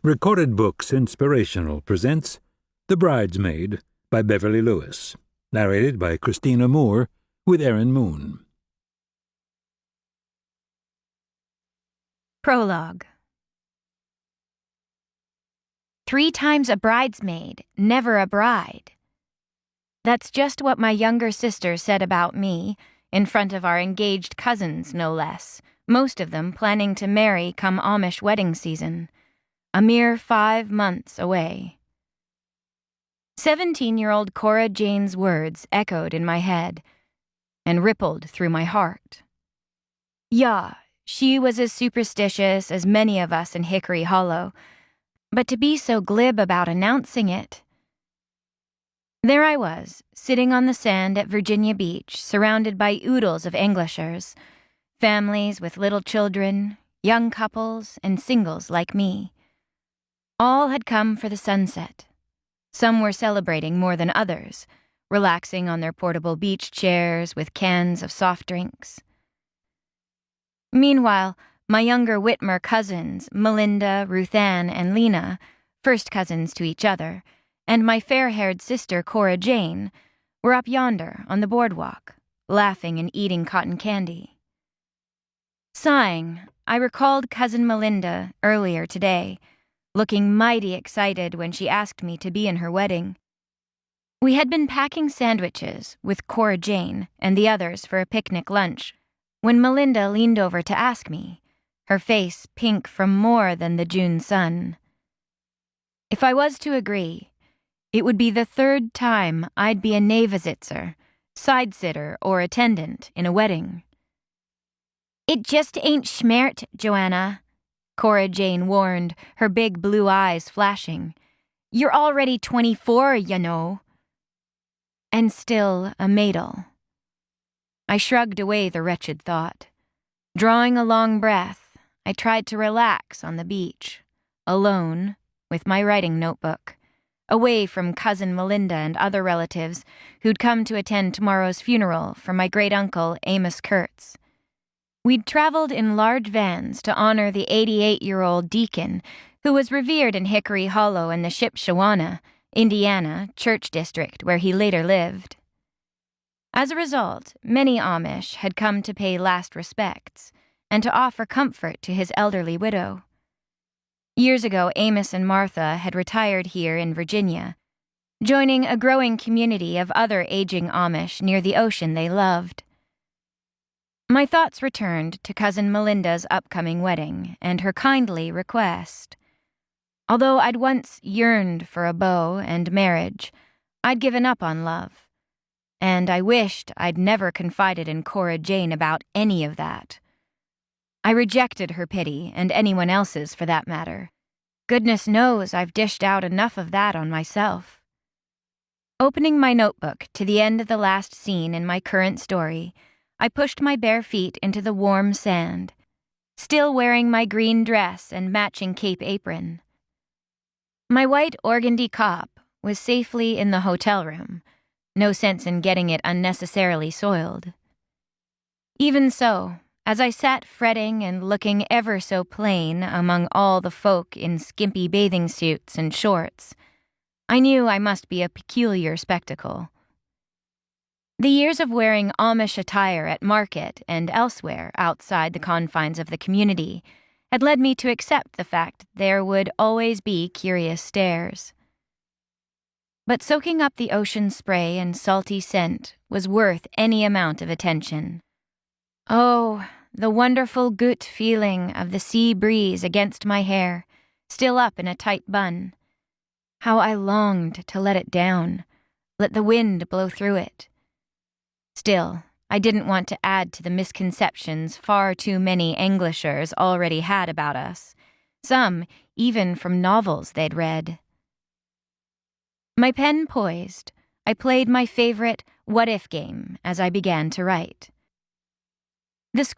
Recorded Books Inspirational presents The Bridesmaid by Beverly Lewis, narrated by Christina Moore with Aaron Moon. Prologue. 3 times a bridesmaid, never a bride. That's just what my younger sister said about me, in front of our engaged cousins, no less, most of them planning to marry come Amish wedding season. A mere 5 months away. 17-year-old Cora Jane's words echoed in my head and rippled through my heart. Yeah, she was as superstitious as many of us in Hickory Hollow, but to be so glib about announcing it. There I was, sitting on the sand at Virginia Beach, surrounded by oodles of Englishers, families with little children, young couples, and singles like me. All had come for the sunset. Some were celebrating more than others, relaxing on their portable beach chairs with cans of soft drinks. Meanwhile, my younger Whitmer cousins, Melinda, Ruthann, and Lena, first cousins to each other, and my fair-haired sister Cora Jane, were up yonder on the boardwalk, laughing and eating cotton candy. Sighing, I recalled Cousin Melinda earlier today, looking mighty excited when she asked me to be in her wedding. We had been packing sandwiches with Cora Jane and the others for a picnic lunch when Melinda leaned over to ask me, her face pink from more than the June sun. If I was to agree, it would be the 3rd time I'd be a Nebensitter, side-sitter, or attendant in a wedding. It just ain't schmert, Joanna, Cora Jane warned, her big blue eyes flashing. You're already 24, you know. And still a maidel. I shrugged away the wretched thought. Drawing a long breath, I tried to relax on the beach, alone, with my writing notebook, away from Cousin Melinda and other relatives who'd come to attend tomorrow's funeral for my great-uncle Amos Kurtz. We'd traveled in large vans to honor the 88-year-old deacon who was revered in Hickory Hollow and the Shipshewana, Indiana, church district where he later lived. As a result, many Amish had come to pay last respects and to offer comfort to his elderly widow. Years ago, Amos and Martha had retired here in Virginia, joining a growing community of other aging Amish near the ocean they loved. My thoughts returned to Cousin Melinda's upcoming wedding and her kindly request. Although I'd once yearned for a beau and marriage, I'd given up on love, and I wished I'd never confided in Cora Jane about any of that. I rejected her pity, and anyone else's for that matter. Goodness knows I've dished out enough of that on myself. Opening my notebook to the end of the last scene in my current story, I pushed my bare feet into the warm sand, still wearing my green dress and matching cape apron. My white organdy cop was safely in the hotel room, no sense in getting it unnecessarily soiled. Even so, as I sat fretting and looking ever so plain among all the folk in skimpy bathing suits and shorts, I knew I must be a peculiar spectacle. The years of wearing Amish attire at market and elsewhere outside the confines of the community had led me to accept the fact there would always be curious stares. But soaking up the ocean spray and salty scent was worth any amount of attention. Oh, the wonderful gut feeling of the sea breeze against my hair, still up in a tight bun. How I longed to let it down, let the wind blow through it. Still, I didn't want to add to the misconceptions far too many Englishers already had about us, some even from novels they'd read. My pen poised, I played my favorite what-if game as I began to write.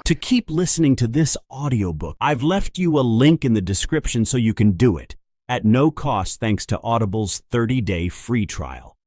To keep listening to this audiobook, I've left you a link in the description so you can do it, at no cost thanks to Audible's 30-day free trial.